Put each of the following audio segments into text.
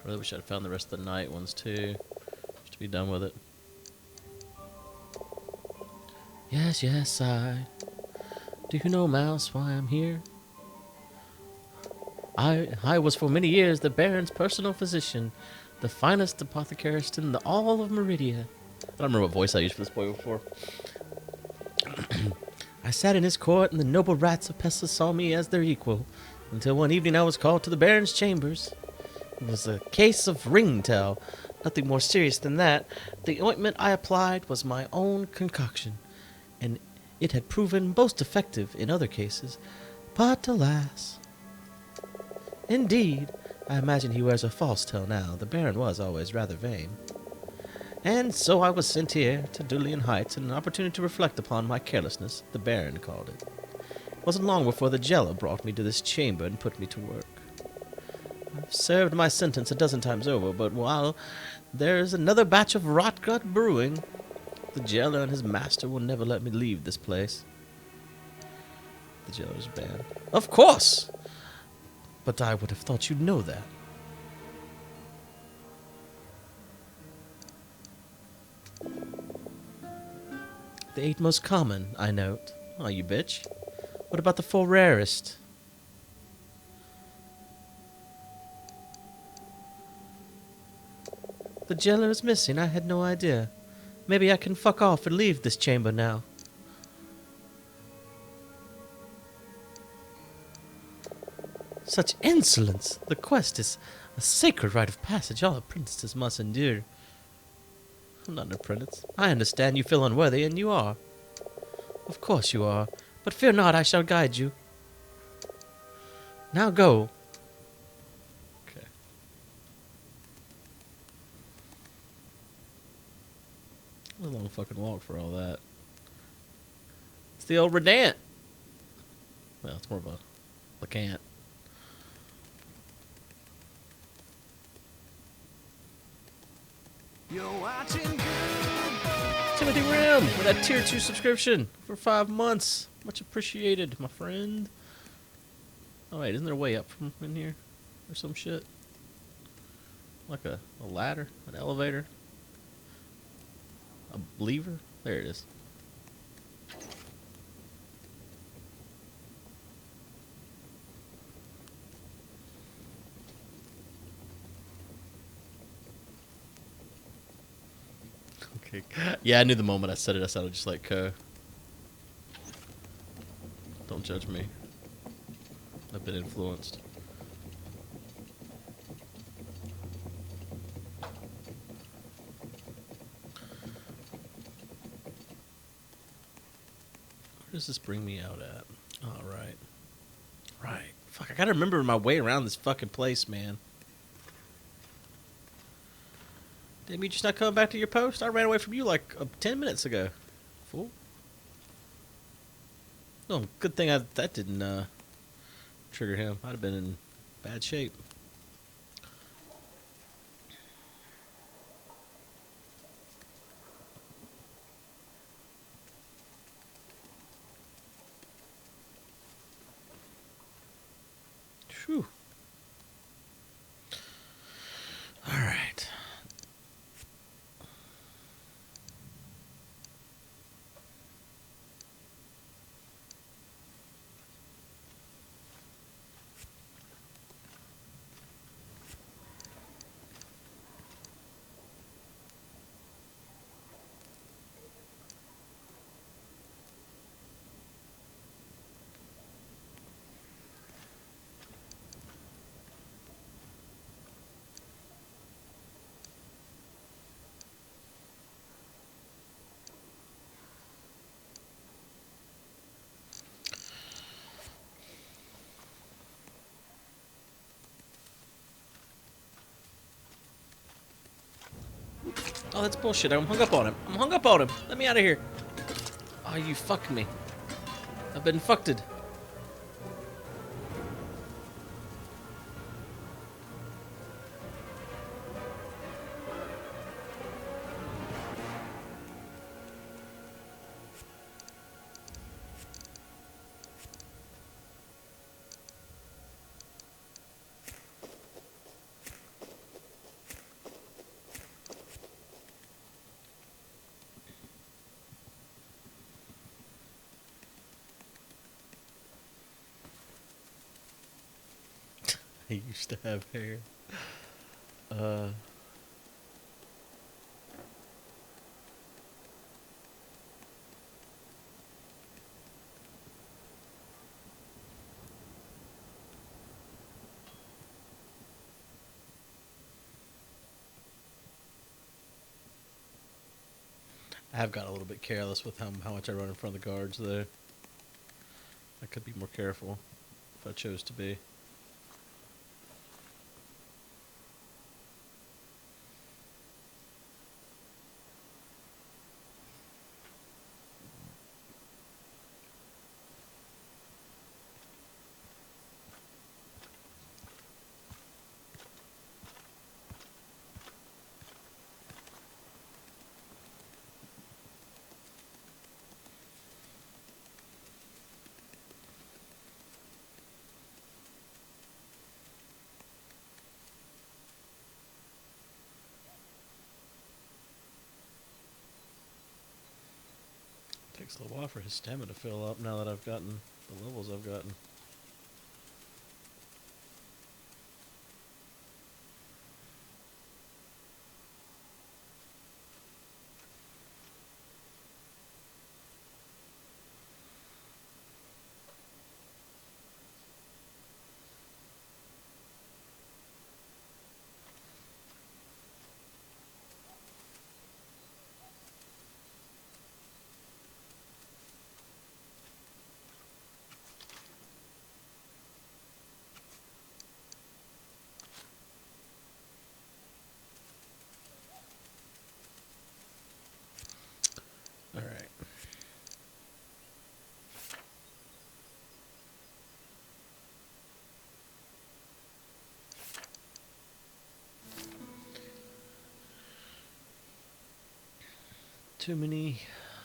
I really wish I'd found the rest of the night ones too, just to be done with it. Yes, yes, I. Do you know, Mouse, why I'm here? I was for many years the Baron's personal physician, the finest apothecarist in all of Meridia. I don't remember what voice I used for this boy before. I sat in his court, and the noble rats of Pessis saw me as their equal, until one evening I was called to the Baron's chambers. It was a case of ringtail, nothing more serious than that. The ointment I applied was my own concoction, and it had proven most effective in other cases. But alas... Indeed, I imagine he wears a false tail now. The Baron was always rather vain. And so I was sent here to Dulian Heights, and an opportunity to reflect upon my carelessness, the Baron called it. It wasn't long before the jailer brought me to this chamber and put me to work. I've served my sentence a dozen times over, but while there's another batch of rotgut brewing, the jailer and his master will never let me leave this place. The jailer's banned. Of course! But I would have thought you'd know that. The 8 most common, I note. Oh, you bitch. What about the 4 rarest? The jailer is missing. I had no idea. Maybe I can fuck off and leave this chamber now. Such insolence! The quest is a sacred rite of passage all apprentices must endure. I'm not an apprentice. I understand you feel unworthy, and you are. Of course you are. But fear not, I shall guide you. Now go. Okay. A long fucking walk for all that. It's the old Redant. Well, it's more of a Lacant. You're watching Timothy Rim with that tier 2 subscription for 5 months. Much appreciated, my friend. Oh wait, isn't there a way up from in here? Or some shit? Like a ladder? An elevator? A lever? There it is. Okay. Yeah, I knew the moment I said it, I sounded just like Don't judge me. I've been influenced. Where does this bring me out at? Oh, right. Right. Fuck, I gotta remember my way around this fucking place, man. Damn, you just not coming back to your post? I ran away from you like 10 minutes ago. Fool. No, good thing that didn't trigger him. I'd have been in bad shape. Phew. All right. Oh, that's bullshit. I'm hung up on him. I'm hung up on him. Let me out of here. Oh, you fucked me. I've been fucked. He used to have hair. Uh, I have got a little bit careless with how much I run in front of the guards there. I could be more careful if I chose to be. Takes a little while for his stamina to fill up now that I've gotten the levels I've gotten. All right. Too many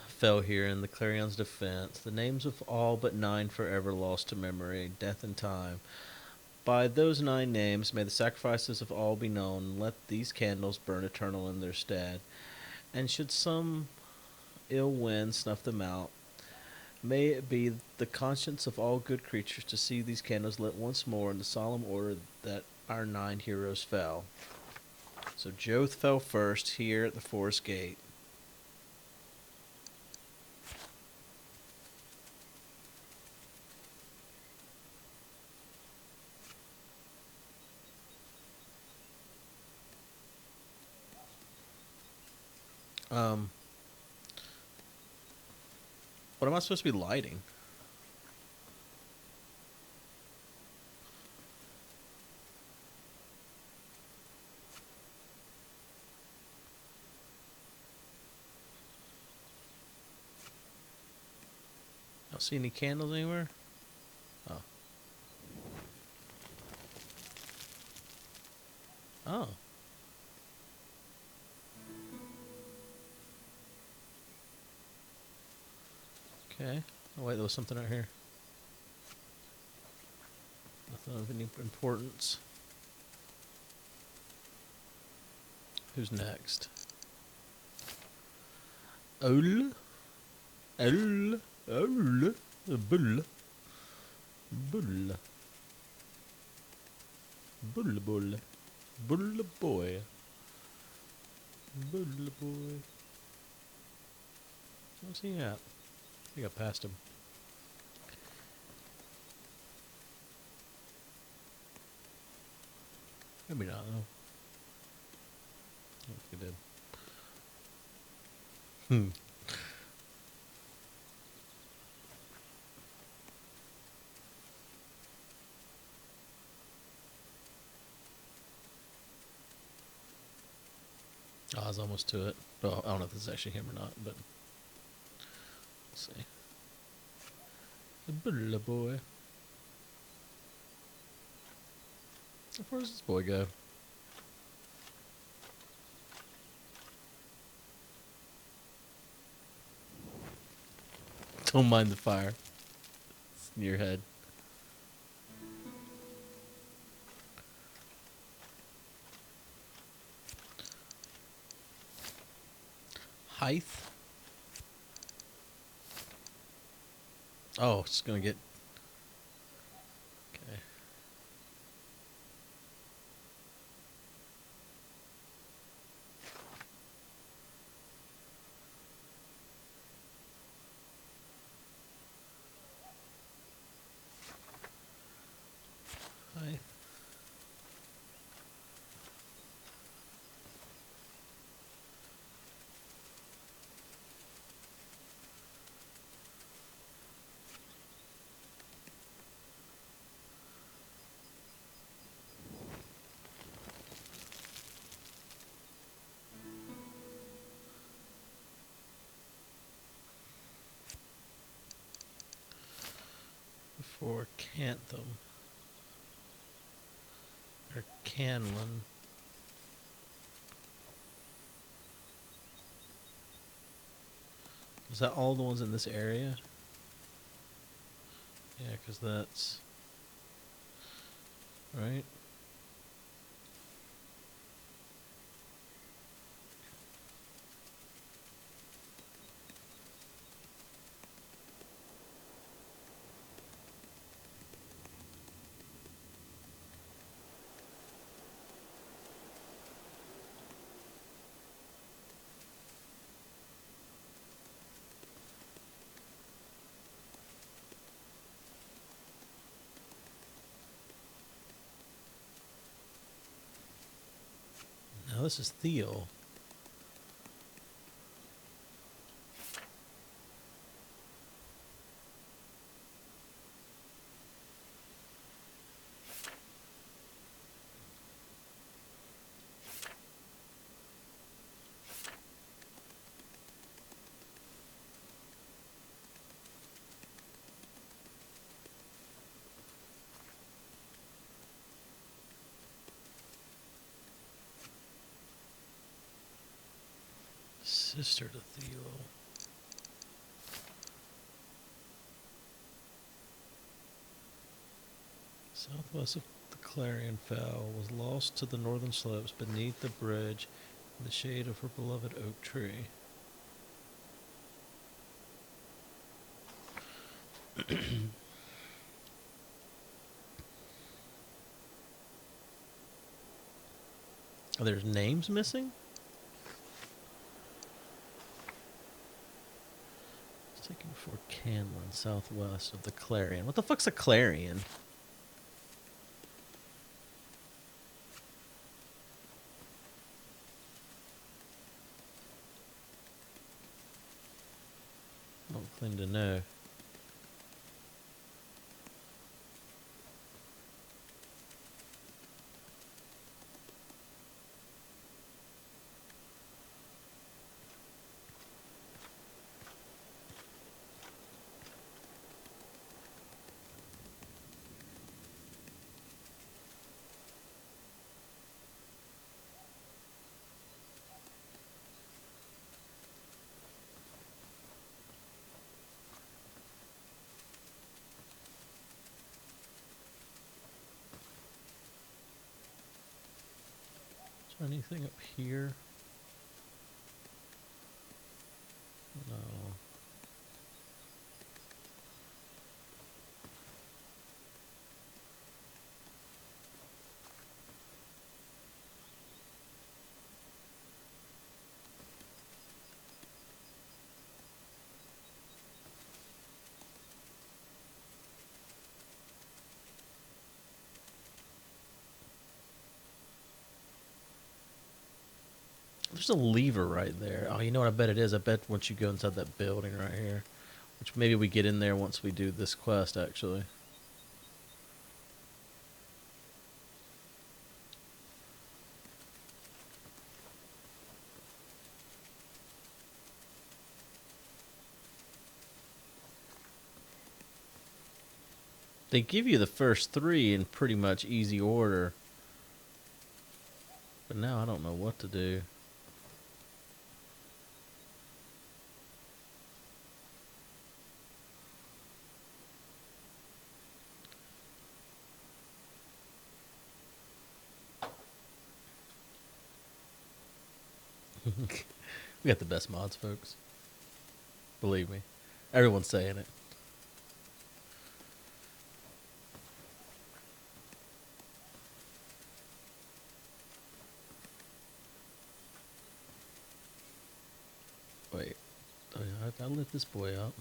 fell here in the Clarion's defense. The names of all but 9 forever lost to memory, death and time. By those 9 names may the sacrifices of all be known. Let these candles burn eternal in their stead. And should some ill wind snuff them out, may it be the conscience of all good creatures to see these candles lit once more in the solemn order that our 9 heroes fell. So Joth fell first here at the forest gate. Um, what am I supposed to be lighting? I don't see any candles anywhere. Oh. Oh. Okay. Oh wait, there was something out here. Nothing of any importance. Who's next? Owl? Owl? Owl? Bull? Bull? Bull bull? Bull boy? Bull boy? Where's he at? I think I passed him. Maybe not, though. I don't think I did. Hmm. Oh, I was almost to it. Well, I don't know if this is actually him or not, but let's see. The bull boy. Where does this boy go? Don't mind the fire. It's in your head. Height? Oh, it's gonna get... Okay. Hi. For Cantham. Or Canlin. Is that all the ones in this area? Yeah, because that's... Right? Now this is Theo. Sister to Theo. Southwest of the Clarion Fell was lost to the northern slopes beneath the bridge in the shade of her beloved oak tree. Are there names missing? It's taken for Canlin, southwest of the Clarion. What the fuck's a Clarion? I don't claim to know. Is there anything up here? No. There's a lever right there. Oh, you know what I bet it is? I bet once you go inside that building right here, which maybe we get in there once we do this quest, actually. They give you the first three in pretty much easy order. But now I don't know what to do. We got the best mods, folks. Believe me. Everyone's saying it. Wait. Oh, yeah, I lit this boy up.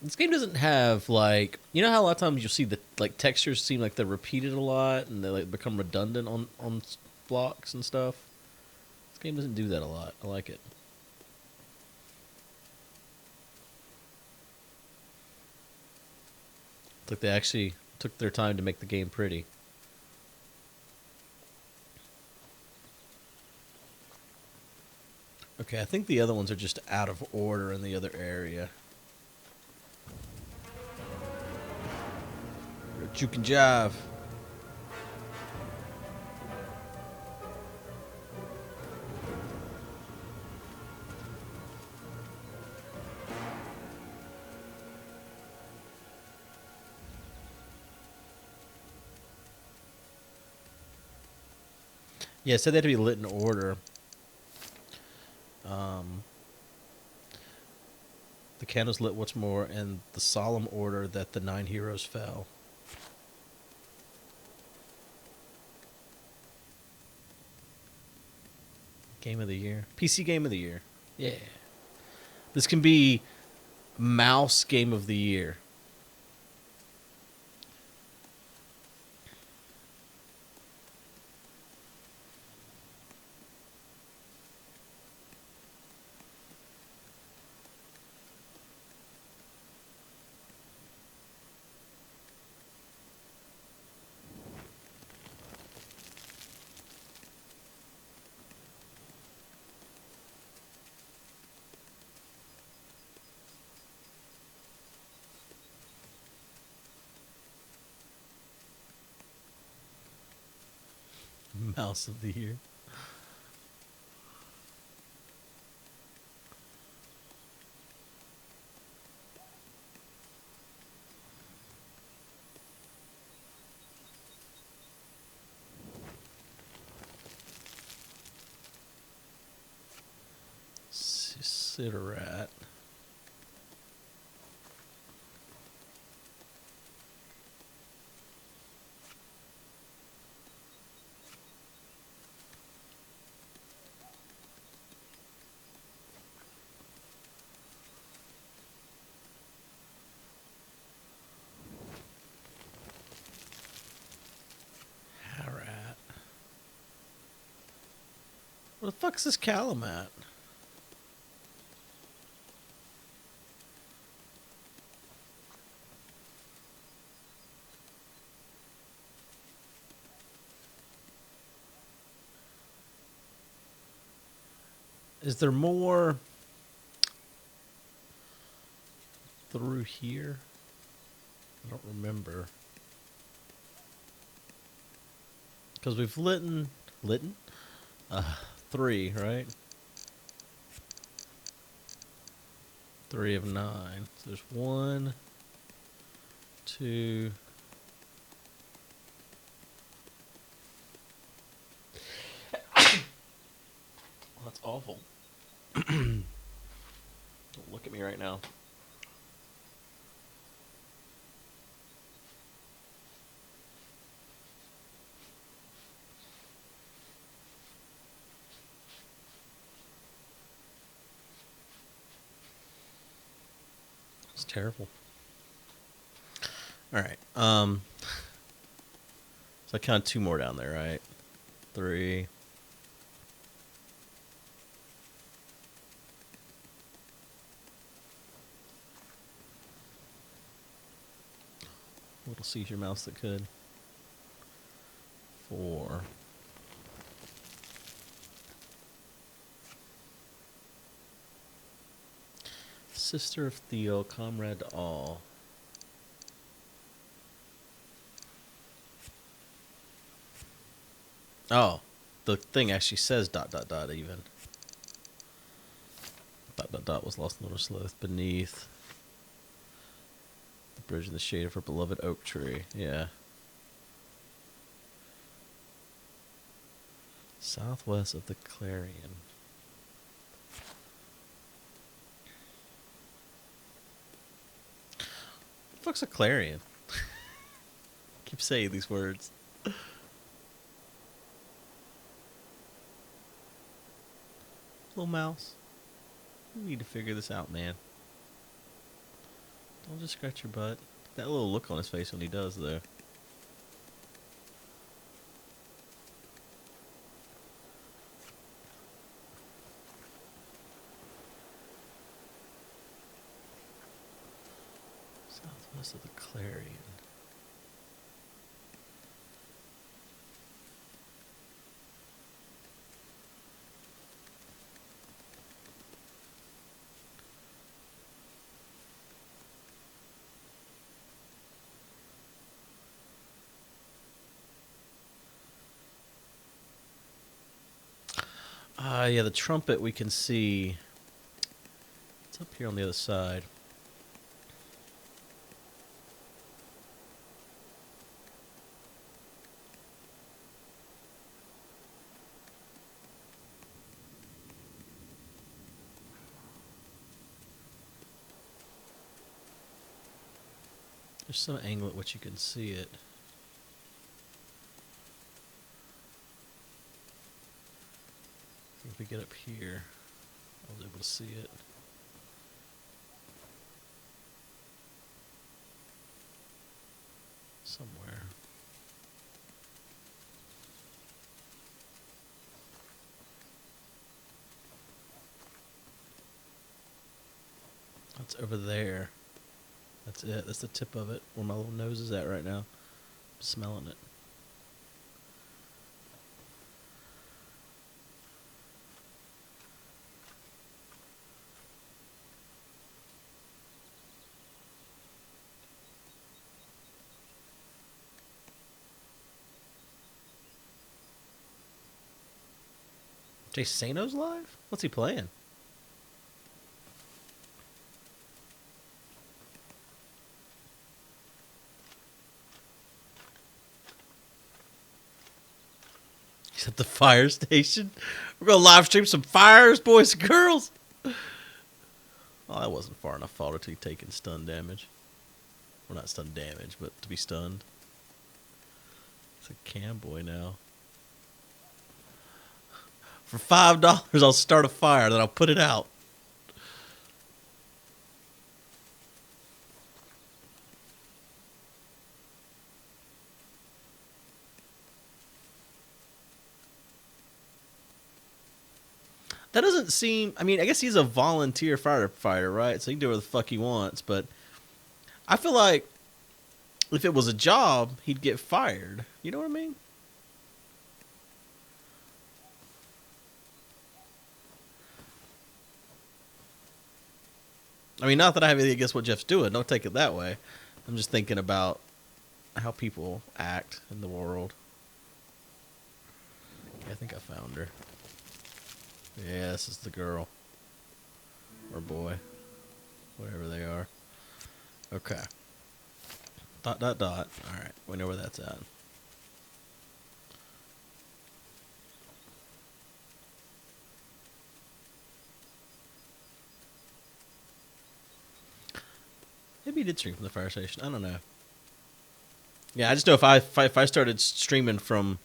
This game doesn't have like, you know how a lot of times you'll see the like textures seem like they're repeated a lot and they like become redundant on blocks and stuff. This game doesn't do that a lot. I like it. It's like they actually took their time to make the game pretty. Okay, I think the other ones are just out of order in the other area. Juke and jive. Yeah, it said they had to be lit in order. The candles lit what's more, and the solemn order that the 9 heroes fell. Game of the year. PC game of the year. Yeah. This can be mouse game of the year. Mouse of the year. Siderat. Harat. Where the fuck's this Callum at? Is there more through here? I don't remember. Because we've litten? 3, right? 3 of 9. So there's 1, 2. Oh, that's awful. Don't look at me right now. It's terrible. All right. So I count 2 more down there, right? 3. Little seizure mouse that could. 4. Sister of Theo, comrade to all. Oh, the thing actually says ... even. ... was lost in the sloth beneath the bridge in the shade of her beloved oak tree. Yeah. Southwest of the Clarion. What the fuck's a Clarion? Keep saying these words. Little mouse. We need to figure this out, man. Don't just scratch your butt. That little look on his face when he does, though. Southwest of the Clarion. Yeah, the trumpet we can see. It's up here on the other side. There's some angle at which you can see it. If we get up here, I was able to see it. Somewhere. That's over there. That's it. That's the tip of it, where my little nose is at right now. I'm smelling it. Jay Sano's live? What's he playing? He's at the fire station. We're going to live stream some fires, boys and girls. Oh, that wasn't far enough fodder to be taking stun damage. Well, not stun damage, but to be stunned. It's a cam boy now. For $5, I'll start a fire, then I'll put it out. That doesn't seem... I mean, I guess he's a volunteer firefighter, right? So he can do whatever the fuck he wants, but... I feel like if it was a job, he'd get fired. You know what I mean? I mean, not that I have anything against what Jeff's doing. Don't take it that way. I'm just thinking about how people act in the world. Okay, I think I found her. Yeah, this is the girl. Or boy. Whatever they are. Okay. ... Alright, we know where that's at. Maybe he did stream from the fire station. I don't know. Yeah, I just know if I started streaming from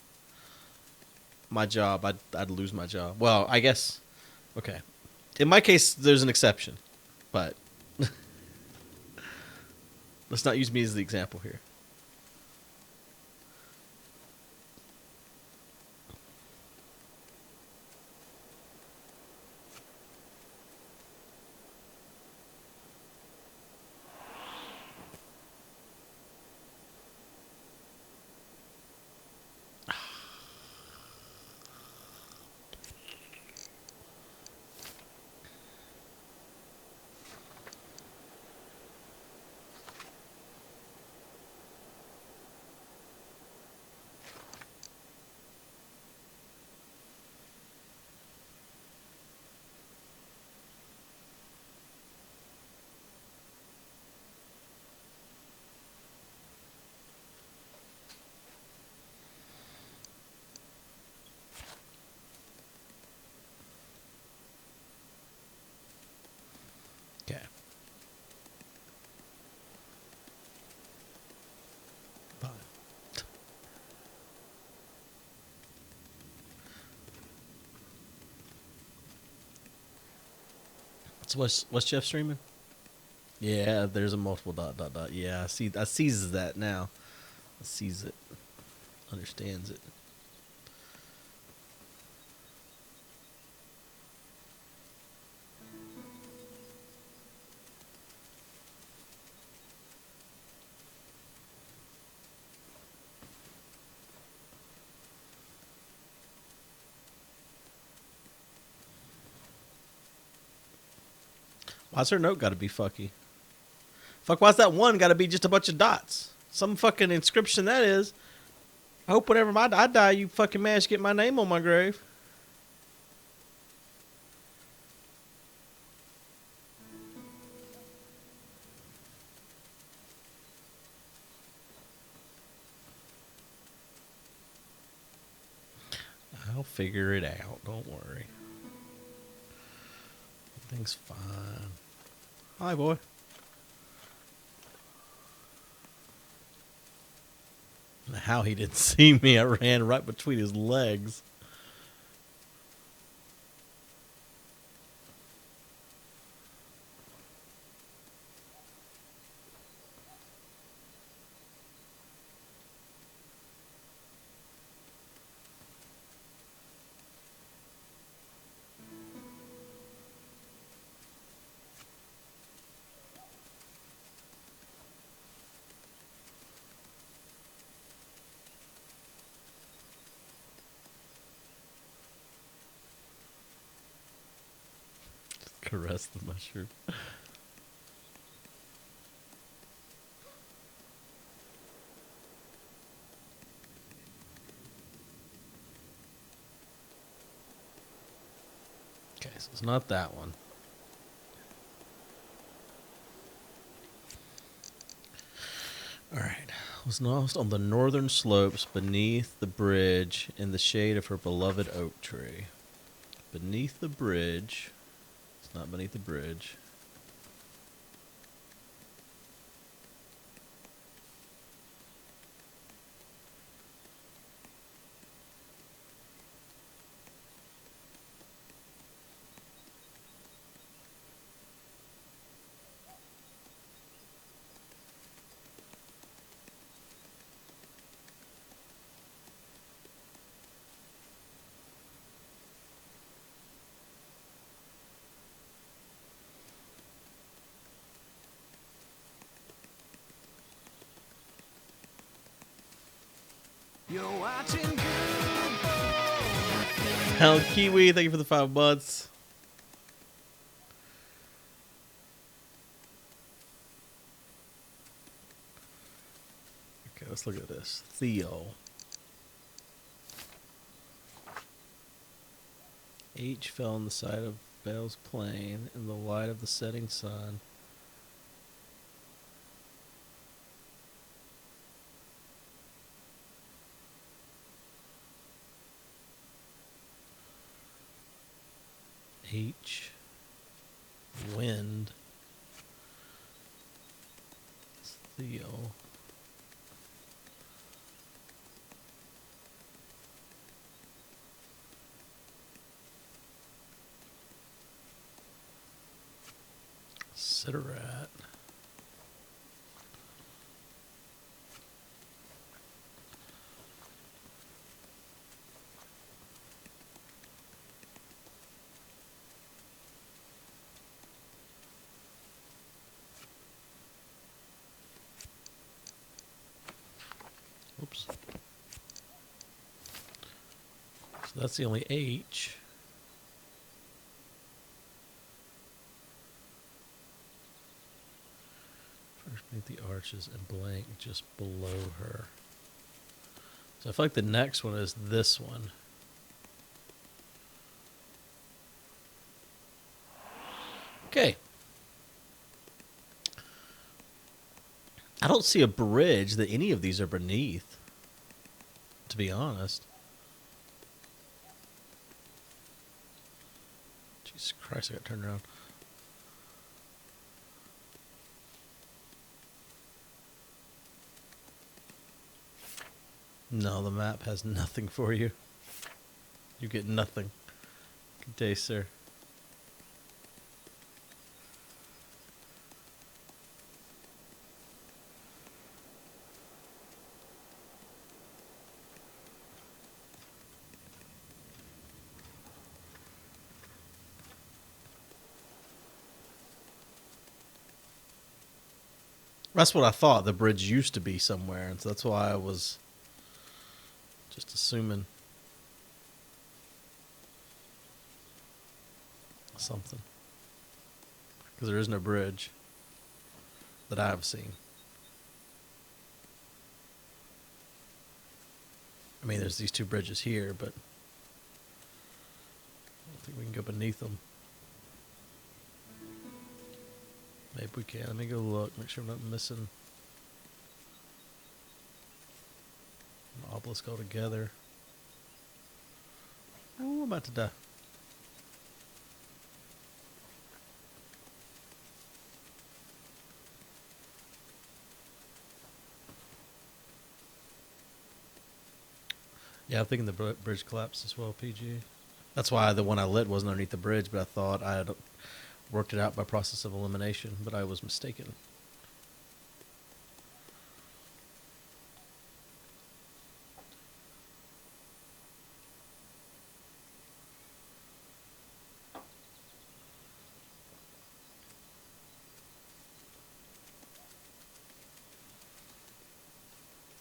my job, I'd lose my job. Well, I guess... Okay. In my case, there's an exception. But... let's not use me as the example here. Okay. Bye. So what's Jeff streaming? Yeah, there's a multiple dot dot dot. Yeah, I sees that now. I sees it. Understands it. Why's her note gotta be fucky? Fuck, why's that one gotta be just a bunch of dots? Some fucking inscription that is. I hope whenever I die, you fucking manage to get my name on my grave. I'll figure it out. Don't worry. Everything's fine. Hi, boy. How he didn't see me. I ran right between his legs. Caress the mushroom. Okay, so it's not that one. Alright. Was lost on the northern slopes beneath the bridge in the shade of her beloved oak tree. Beneath the bridge. It's not beneath the bridge. You're watching good. Hell, Kiwi, thank you for the 5 months. Okay, let's look at this. Theo. H fell on the side of Bell's plane in the light of the setting sun. H. Wind. Theo. Siderat. Oops. So that's the only H. First beneath the arches and blank just below her. So I feel like the next one is this one. Okay. I don't see a bridge that any of these are beneath, to be honest. Jesus Christ, I got turned around. No, the map has nothing for you. You get nothing. Good day, sir. That's what I thought. The bridge used to be somewhere, and so that's why I was just assuming something. Because there is no bridge that I've seen. I mean, there's these two bridges here, but I don't think we can go beneath them. Maybe we can. Let me go look, make sure I'm not missing an obelisk altogether. Oh, I'm about to die. Yeah, I'm thinking the bridge collapsed as well, PG. That's why the one I lit wasn't underneath the bridge, but I thought I had worked it out by process of elimination, but I was mistaken.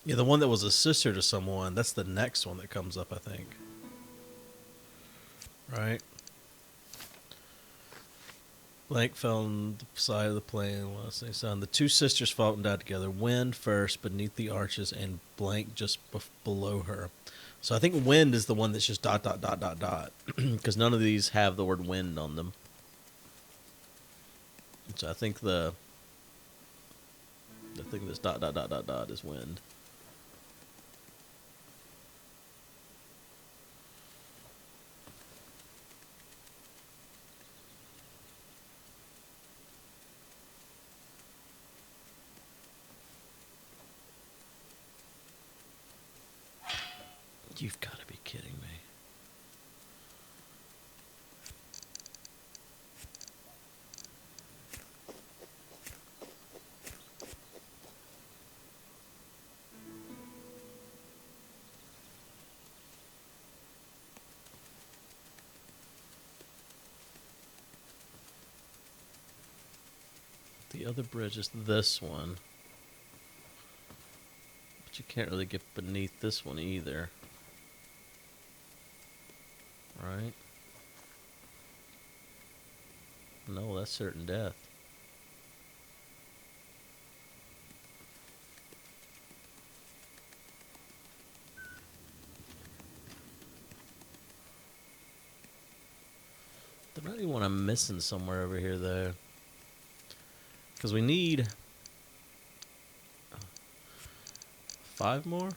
Yeah, the one that was a sister to someone, that's the next one that comes up, I think. Right? Blank fell on the side of the plane. Last thing son. The two sisters fought and died together. Wind first beneath the arches, and blank just below her. So I think wind is the one that's just dot dot dot dot dot, because none of these have the word wind on them. So I think the thing that's dot dot dot dot dot is wind. You've got to be kidding me. The other bridge is this one. But you can't really get beneath this one either. Right? No, that's certain death. There might be one I'm missing somewhere over here, though. Because we need 5 more?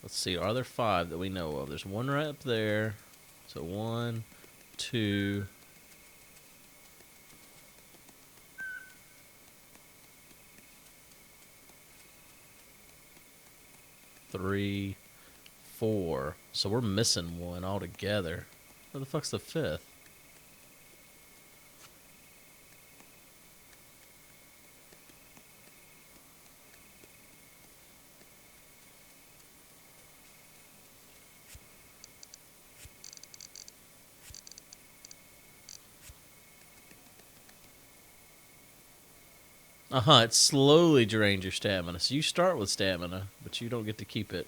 Let's see, are there 5 that we know of? There's one right up there. So 1, 2, 3, 4. So we're missing one altogether. Where the fuck's the 5th? It slowly drains your stamina. So you start with stamina, but you don't get to keep it.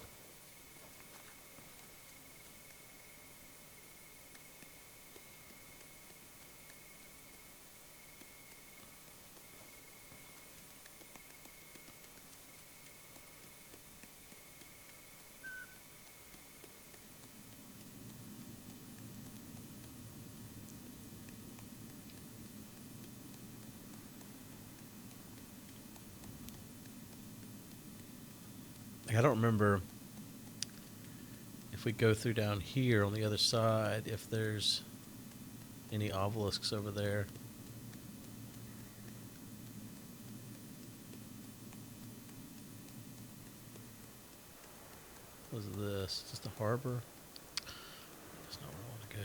I don't remember if we go through down here on the other side, if there's any obelisks over there. What is this? Is this the harbor? That's not where I want to go.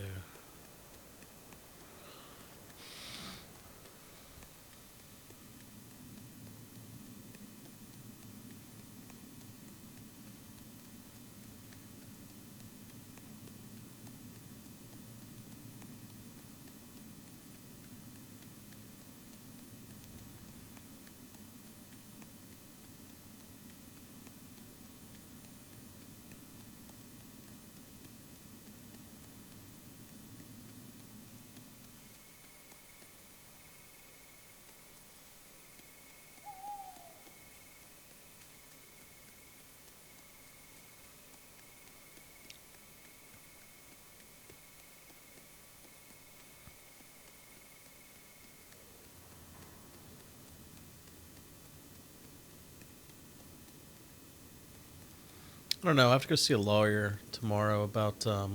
I don't know. I have to go see a lawyer tomorrow about a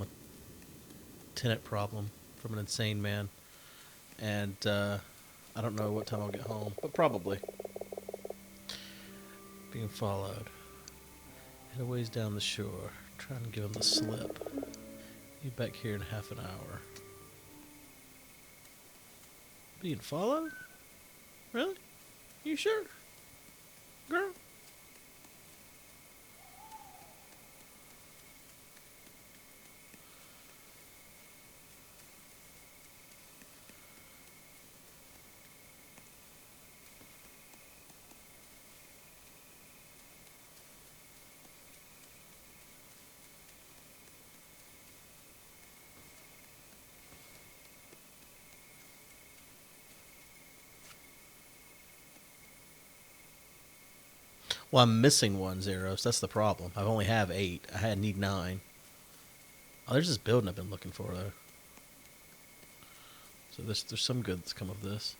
tenant problem from an insane man. And I don't know what time I'll get home, but probably. Being followed. Head a ways down the shore. Trying to give him the slip. Be back here in half an hour. Being followed? Really? You sure? Girl? Well, I'm missing one Zeros. That's the problem. I only have 8. I need 9. Oh, there's this building I've been looking for, though. So there's some good that's come of this.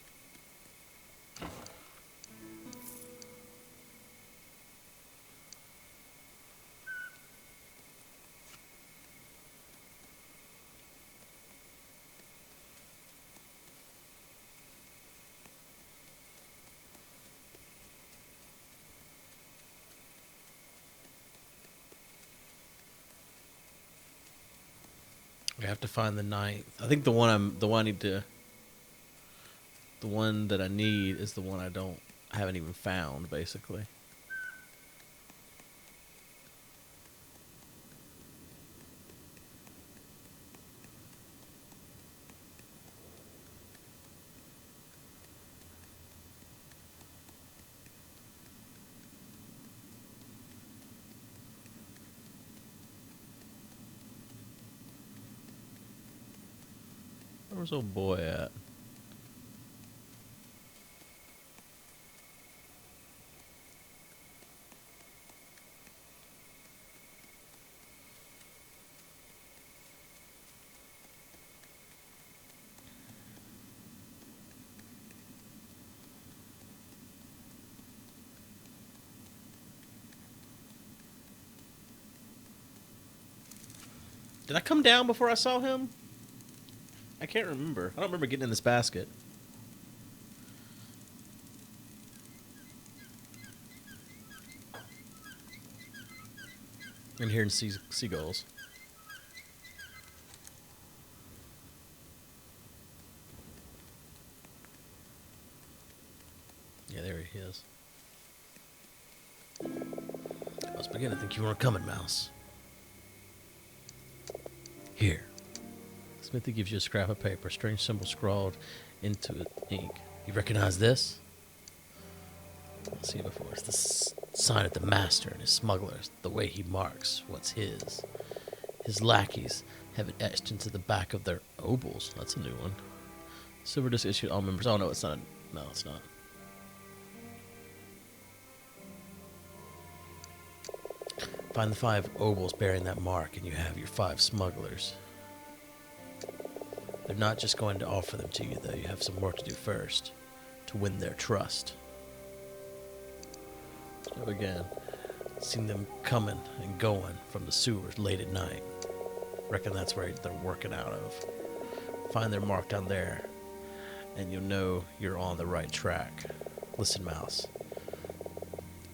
I have to find the 9th. I think the one I need to. The one that I need is the one I haven't even found, basically. Where's old boy at? Did I come down before I saw him? I can't remember. I don't remember getting in this basket. And hearing seagulls. Yeah, there he is. I was beginning to think you weren't coming, Mouse. Here. Smithy gives you a scrap of paper, strange symbol scrawled into ink. You recognize this? I've seen it before. It's the sign of the master and his smugglers, the way he marks what's his. His lackeys have it etched into the back of their obols. That's a new one. Silver disc issued all members. Oh, no, it's not. No, it's not. Find the 5 obols bearing that mark, and you have your 5 smugglers. They're not just going to offer them to you, though. You have some work to do first to win their trust. So again, seen them coming and going from the sewers late at night. Reckon that's where they're working out of. Find their mark down there, and you'll know you're on the right track. Listen, Mouse.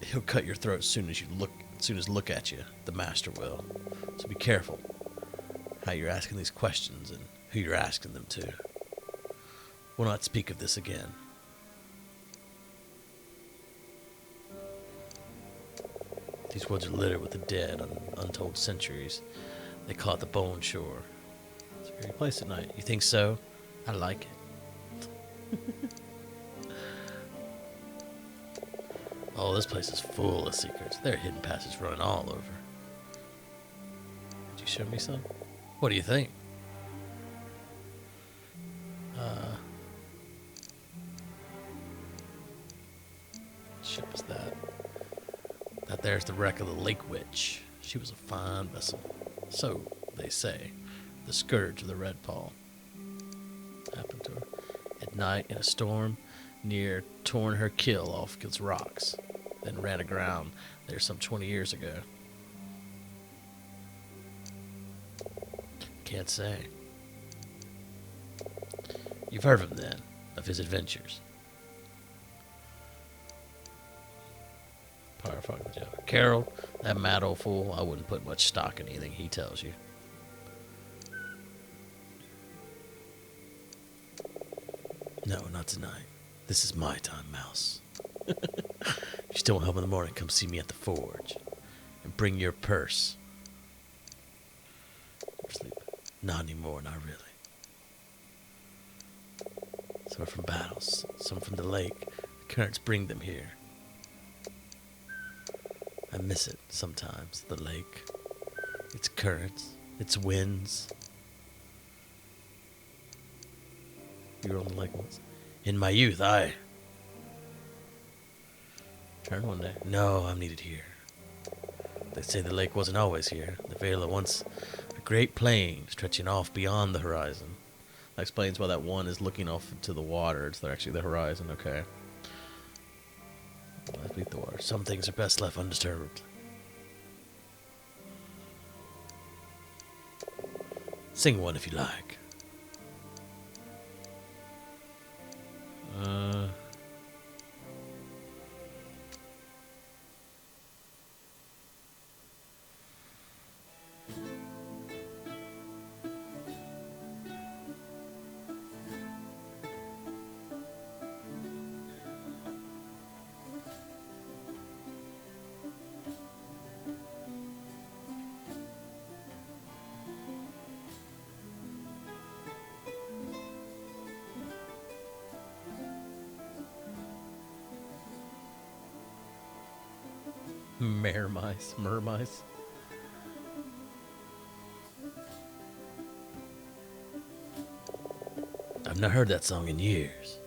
He'll cut your throat as soon as look at you. The master will. So be careful how you're asking these questions and who you're asking them to. We'll not speak of this again. These woods are littered with the dead on untold centuries. They call it the Bone Shore. It's a great place at night. You think so? I like it. Oh, this place is full of secrets. There are hidden passages running all over. Did you show me some? What do you think? Ship is that? That there's the wreck of the Lake Witch. She was a fine vessel. So, they say, the scourge of the Red Paw. Happened to her. At night, in a storm, near torn her keel off against rocks. Then ran aground there some 20 years ago. Can't say. You've heard of him, then, of his adventures. Power fucking joke. Carol, that mad old fool, I wouldn't put much stock in anything he tells you. No, not tonight. This is my time, Mouse. If you still want help in the morning, come see me at the forge. And bring your purse. Sleep. Not anymore, not really. Some are from battles, some from the lake. The currents bring them here. I miss it sometimes, the lake. Its currents, its winds. You were on the lake once? In my youth, I Turn one day. No, I'm needed here. They say the lake wasn't always here. The Vila once a great plain stretching off beyond the horizon. That explains why that one is looking off into the water. It's actually the horizon, okay. Let's beat the water. Some things are best left undisturbed. Sing one if you like. Mermice. I've not heard that song in years.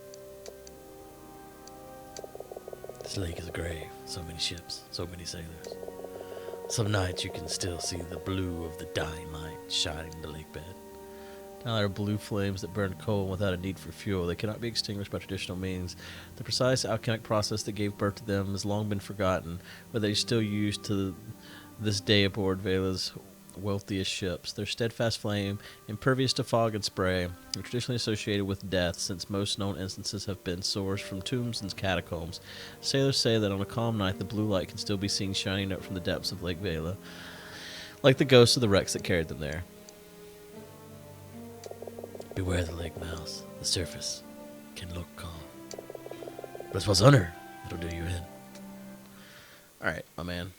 This lake is a grave. So many ships, so many sailors. Some nights you can still see the blue of the dying light shining in the lake bed. Now there are blue flames that burn coal without a need for fuel. They cannot be extinguished by traditional means. The precise alchemic process that gave birth to them has long been forgotten, but they are still used to this day aboard Vila's wealthiest ships. Their steadfast flame, impervious to fog and spray, are traditionally associated with death, since most known instances have been sourced from tombs and catacombs. Sailors say that on a calm night, the blue light can still be seen shining up from the depths of Lake Vila, like the ghosts of the wrecks that carried them there. Beware the lake, Mouse. The surface can look calm, but it's what's under that'll do you in. Alright, my man.